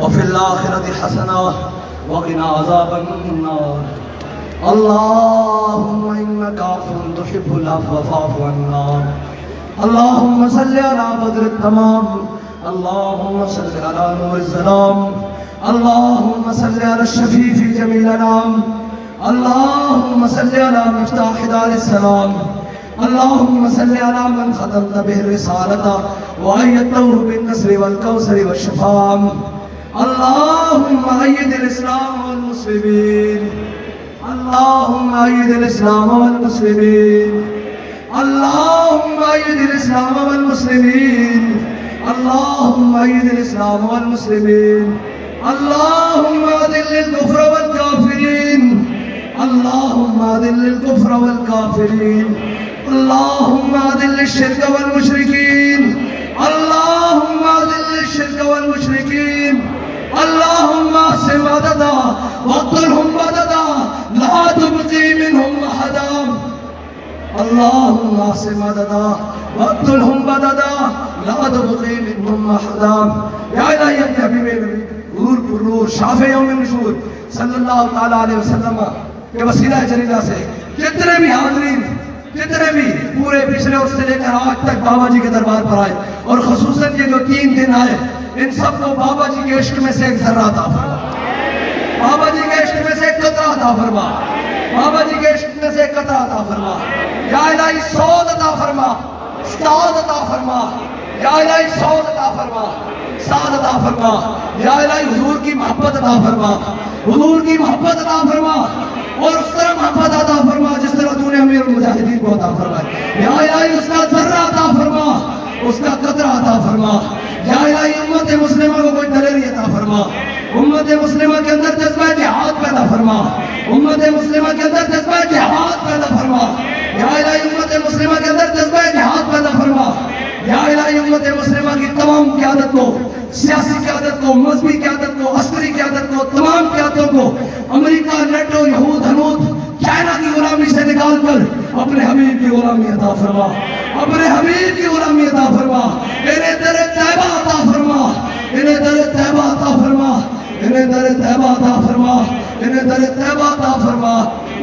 وفي الآخرة حسنة وقنا عذاب النار. اللهم إنك عفو تحب العفو فاعف عنا. اللهم صل على بدر التمام. اللهم صل على نور الظلام. اللهم صل على الشفيع في جميع الأنام. اللهم صل على مفتاح دار السلام. اللهم صل على من ختمت به الرسالة وأيدته بالنصر والكوثر والشفاء. اللهم أيد الإسلام والمسلمين. اللهم أيد الإسلام والمسلمين. اللهم أيد الإسلام والمسلمين. اللهم أيد الإسلام والمسلمين. اللهم أذل الكفر والكافرين. اللهم أذل الكفر والكافرين. اللهم أذل الشرك والمشركين. اللهم أذل الشرك والمشركين. اللهم اقسم عددا واقتلهم بددا لا تبقي منهم أحدا. اللهم اقسم عددا واقتلهم بددا لا تبقي منهم أحدا. يا إلهي يا حبيبي نور پر نور شافع یوم النشور صلی اللہ تعالیٰ علیہ وسلم کے وسیلہ جلیلہ سے جتنے بھی حاضرین جتنے بھی پورے پچھلے اور سے لے کر آج تک بابا جی کے دربار پر آئے اور خصوصاً یہ جو 3 دن آئے ان سب کو بابا جی کے عشق میں سے ایک ذرہ عطا فرما. بابا جی کے عشق میں سے ایک قطرہ عطا فرما. بابا جی کے عشق میں سے ایک قطرہ عطا فرما. یا الہی سعود عطا فرما. سعود عطا فرما. یا الہی سعود عطا فرما. سعود عطا فرما. یا الہی حضور کی محبت عطا فرما. حضور کی محبت عطا فرما اور اس طرح محبت عطا فرما جس طرح تو نے امیر المجاہدین کو عطا فرمایا. یا الہی اس کا ذرہ عطا فرما. اس کا قطرہ عطا فرما. یا الہی امت مسلمہ کو کوئی دلیری عطا فرما. امت مسلمہ کے اندر جذبہ جہاد پیدا فرما. امت مسلمہ کے اندر جذبہ جہاد پیدا فرما. یا الہی امت مسلمہ کے اندر جذبہ جہاد پیدا فرما. یا الہی امت مسلمہ کی تمام قیادت کو سیاسی قیادت کو مذہبی قیادت کو عسکری قیادت کو تمام قیادتوں کو امریکہ نیٹو یہود ہنود چائنا کی غلامی سے نکال کر اپنے حبیب کی غلامی عطا فرما. اپنے حبیب کی غلامی عطا فرما. انہیں در طیبہ عطا فرما. انہیں در طیبہ عطا فرما. انہیں در طیبہ عطا فرما. انہیں در طیبہ عطا فرما.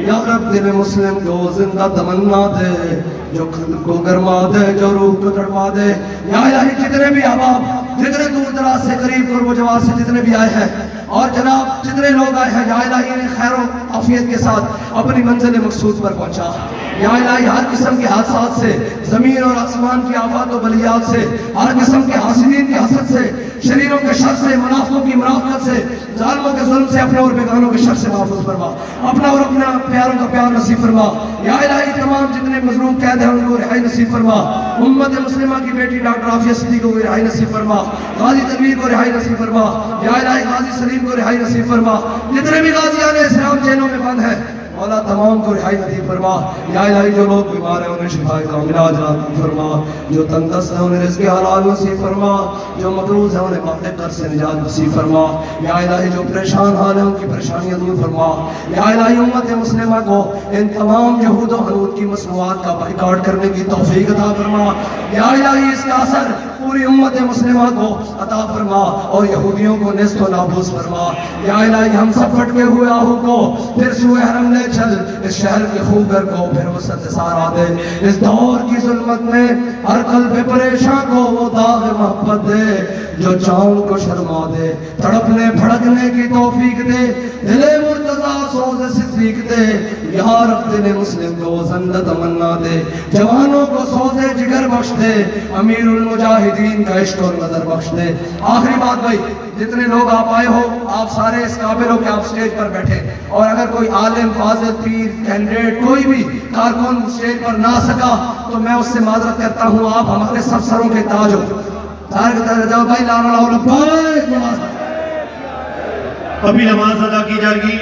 یا رب دل مسلم کو زندہ تمنا دے جو قلب کو گرما دے جو روح کو تڑپا دے. یا الہی جتنے بھی احباب جتنے دور دراز سے قریب قرب و جواز سے جتنے بھی آئے ہیں اور جناب جتنے لوگ آئے ہیں یا الہی انہیں خیر و عافیت کے ساتھ اپنی منزل مقصود پر پہنچا. یا الہی ہر قسم کے حادثات سے زمین اور آسمان کی آفات و بلیات سے ہر قسم کے حاسدین کی حسد سے شریروں کے شر سے منافقوں کی منافقت سے ظالموں کے ظلم سے اپنے اور بیگانوں کے شر سے محفوظ فرما. اپنا اور اپنا پیاروں کا پیار نصیب فرما. یا الہی تمام جتنے مظلوم قید ہیں ان کو رہائی نصیب فرما. امت مسلمہ کی بیٹی ڈاکٹر عافیہ صدیقی کو رہائی نصیب فرما. غازی تنویر کو رہائی نصیب فرما. یا الہی غازی سلیم کو رہائی نصیب فرما. جتنے بھی غازیان اسلام جیلوں میں بند ہیں مولا تمام کو رہائی نصیب فرما. یا الہی جو لوگ بیمار ہیں انہیں شفا کاملہ عاجلہ فرما. جو تنگ دست ہیں انہیں رزق حلال نصیب فرما. جو مقروض ہیں انہیں باقی قرض سے نجات نصیب فرما. یا الہی جو پریشان حال ہیں ان کی پریشانیاں دور فرما. یا الہی امت مسلمہ کو ان تمام یہود و حنود کی مصنوعات کا بائیکاٹ کرنے کی توفیق عطا فرما. یا الہی اس کا اثر پوری امت مسلمہ کو عطا فرما اور یہودیوں کو نیست و نابود فرما. یا الہی ہم سب پھٹکے ہوئے آہو کو پھر سوئے حرم لے چل. اس شہر کے خوگر کو پھر وسط سارا دے. اس دور کی ظلمت میں ہر قلب پریشاں کو وہ داغ محبت دے جو چاند کو شرما دے. تڑپنے پھڑکنے کی توفیق دے. دل مرتضیٰ سوز صدیق دے. یا رب دل مسلم کو زندہ تمنا دے. جوانوں کو سوز جگر بخش دے. امیر المجاہدین کا عشق اور نظر بخش دے. آخری بات بھائی جتنے لوگ آپ آئے ہو آپ سارے اس قابل ہو کہ آپ سٹیج پر بیٹھے اور اگر کوئی عالم فاضل پیر کینڈیڈیٹ کوئی بھی کارکن سٹیج پر نہ سکا تو میں اس سے معذرت کرتا ہوں. آپ ہمارے سب سروں کے تاج ہو. بھائی ابھی نماز ادا کی جائے گی.